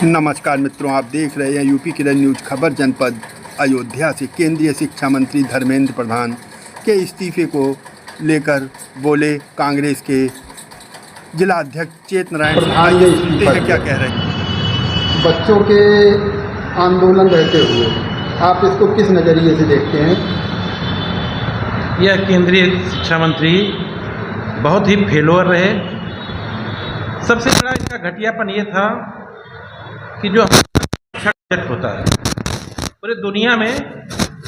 नमस्कार मित्रों, आप देख रहे हैं यूपी किरण न्यूज खबर। जनपद अयोध्या से केंद्रीय शिक्षा मंत्री धर्मेंद्र प्रधान के इस्तीफे को लेकर बोले कांग्रेस के जिला अध्यक्ष चेत नारायण सुनते हैं क्या कह रहे हैं। बच्चों के आंदोलन रहते हुए आप इसको किस नज़रिए से देखते हैं? यह केंद्रीय शिक्षा मंत्री बहुत ही फेलोर रहे। सबसे बड़ा इसका घटियापन ये था कि जो शिक्षा बजट होता है पूरे दुनिया में,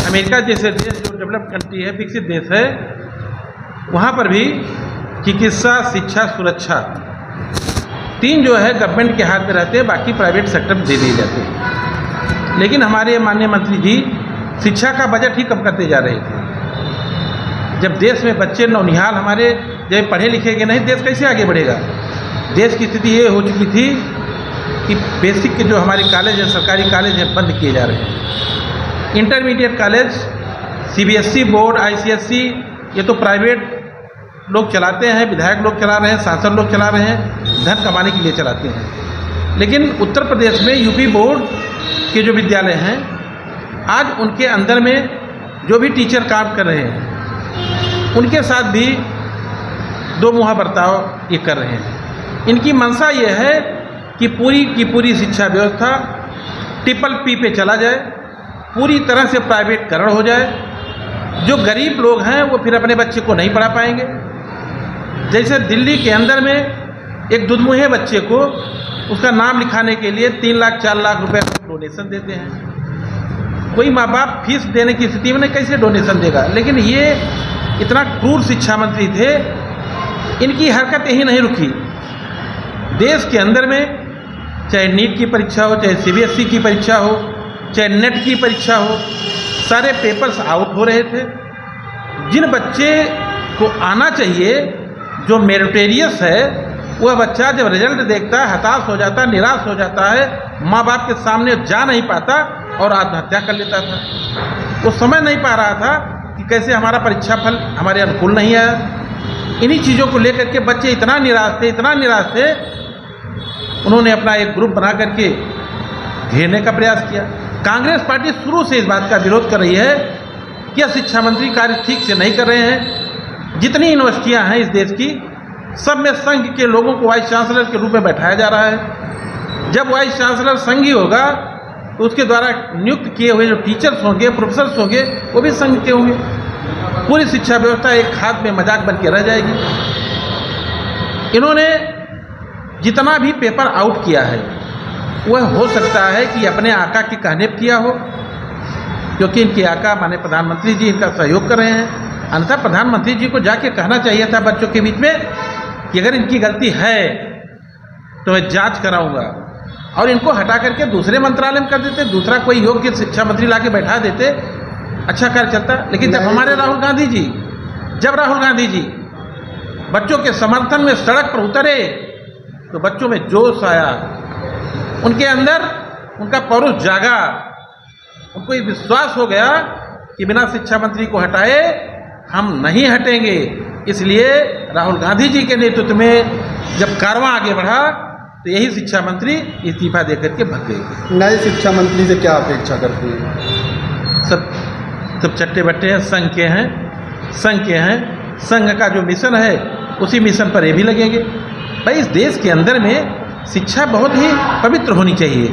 अमेरिका जैसे देश जो डेवलप कंट्री है, विकसित देश है, वहाँ पर भी चिकित्सा, शिक्षा, सुरक्षा तीन जो है गवर्नमेंट के हाथ में रहते हैं, बाकी प्राइवेट सेक्टर में दे दिए जाते हैं। लेकिन हमारे माननीय मंत्री जी शिक्षा का बजट ही कम करते जा रहे थे। जब देश में बच्चे नौनिहाल हमारे जब पढ़े लिखेंगे नहीं, देश कैसे आगे बढ़ेगा। देश की स्थिति ये हो चुकी थी कि बेसिक के जो हमारे कॉलेज हैं, सरकारी कॉलेज हैं, बंद किए जा रहे हैं। Intermediate college CBSE board, ICSE, ये तो प्राइवेट लोग चलाते हैं, विधायक लोग चला रहे हैं, सांसद लोग चला रहे हैं, धन कमाने के लिए चलाते हैं। लेकिन उत्तर प्रदेश में यूपी बोर्ड के जो विद्यालय हैं, आज उनके अंदर में जो भी टीचर काम कर रहे हैं, उनके साथ भी दो मुँहा बर्ताव ये कर रहे हैं। इनकी मंशा ये है कि पूरी की पूरी शिक्षा व्यवस्था ट्रिपल-P पे चला जाए, पूरी तरह से प्राइवेटकरण हो जाए। जो गरीब लोग हैं वो फिर अपने बच्चे को नहीं पढ़ा पाएंगे। जैसे दिल्ली के अंदर में एक दुधमुहे बच्चे को उसका नाम लिखाने के लिए 3 लाख 4 लाख रुपए डोनेशन देते हैं। कोई माँ बाप फीस देने की स्थिति में कैसे डोनेशन देगा। लेकिन ये इतना क्रूर शिक्षा मंत्री थे, इनकी हरकत यही नहीं रुकी। देश के अंदर में चाहे नीट की परीक्षा हो, चाहे सीबीएसई की परीक्षा हो, चाहे नेट की परीक्षा हो, सारे पेपर्स आउट हो रहे थे। जिन बच्चे को आना चाहिए, जो मेरिटोरियस है, वह बच्चा जब रिजल्ट देखता है हताश हो जाता है, निराश हो जाता है, माँ बाप के सामने जा नहीं पाता और आत्महत्या कर लेता था। वो समझ नहीं पा रहा था कि कैसे हमारा परीक्षा फल हमारे अनुकूल नहीं आया। इन्हीं चीज़ों को लेकर के बच्चे इतना निराश थे, उन्होंने अपना एक ग्रुप बना करके घेरने का प्रयास किया। कांग्रेस पार्टी शुरू से इस बात का विरोध कर रही है कि यह शिक्षा मंत्री कार्य ठीक से नहीं कर रहे हैं। जितनी यूनिवर्सिटियां हैं इस देश की, सब में संघ के लोगों को वाइस चांसलर के रूप में बैठाया जा रहा है। जब वाइस चांसलर संघ ही होगा तो उसके द्वारा नियुक्त किए हुए जो टीचर्स होंगे, प्रोफेसर्स होंगे, वो भी संघ के होंगे। पूरी शिक्षा व्यवस्था एक हाथ में मजाक बन के रह जाएगी। इन्होंने जितना भी पेपर आउट किया है, वह हो सकता है कि अपने आका के कहने पर किया हो, क्योंकि इनके आका माने प्रधानमंत्री जी इनका सहयोग कर रहे हैं। अन्यथा प्रधानमंत्री जी को जाके कहना चाहिए था बच्चों के बीच में कि अगर इनकी गलती है तो मैं जांच कराऊंगा, और इनको हटा करके दूसरे मंत्रालय में कर देते, दूसरा कोई योग्य शिक्षा मंत्री ला के बैठा देते, अच्छा कार्य चलता। लेकिन जब हमारे राहुल गांधी जी बच्चों के समर्थन में सड़क पर उतरे तो बच्चों में जोश आया, उनके अंदर उनका पौरुष जागा, उनको ये विश्वास हो गया कि बिना शिक्षा मंत्री को हटाए हम नहीं हटेंगे। इसलिए राहुल गांधी जी के नेतृत्व में जब कारवां आगे बढ़ा तो यही शिक्षा मंत्री इस्तीफा देकर के भाग गए। नए शिक्षा मंत्री से क्या अपेक्षा करते हैं? सब चट्टे बट्टे हैं, संघ के हैं। संघ का जो मिशन है उसी मिशन पर ये भी लगेंगे। भाई, इस देश के अंदर में शिक्षा बहुत ही पवित्र होनी चाहिए।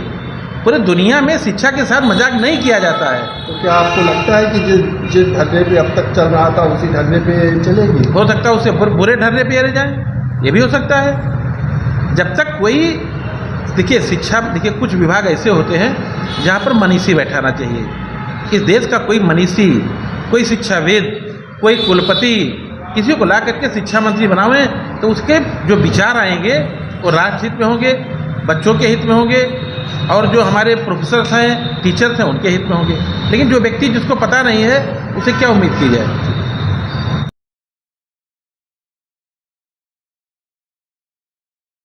पूरे दुनिया में शिक्षा के साथ मजाक नहीं किया जाता है। तो क्या आपको लगता है कि जिस ढर्रे पे अब तक चल रहा था उसी ढर्रे पे चलेगी? हो सकता है उससे बुरे ढर्रे पे रह जाए, ये भी हो सकता है। जब तक कोई देखिए कुछ विभाग ऐसे होते हैं जहाँ पर मनीषी बैठाना चाहिए। इस देश का कोई मनीषी, कोई शिक्षाविद, कोई कुलपति किसी को ला करके शिक्षा मंत्री बनावें तो उसके जो विचार आएंगे वो राष्ट्र हित में होंगे, बच्चों के हित में होंगे, और जो हमारे प्रोफेसर्स हैं, टीचर्स हैं, उनके हित में होंगे। लेकिन जो व्यक्ति जिसको पता नहीं है, उसे क्या उम्मीद की जाए।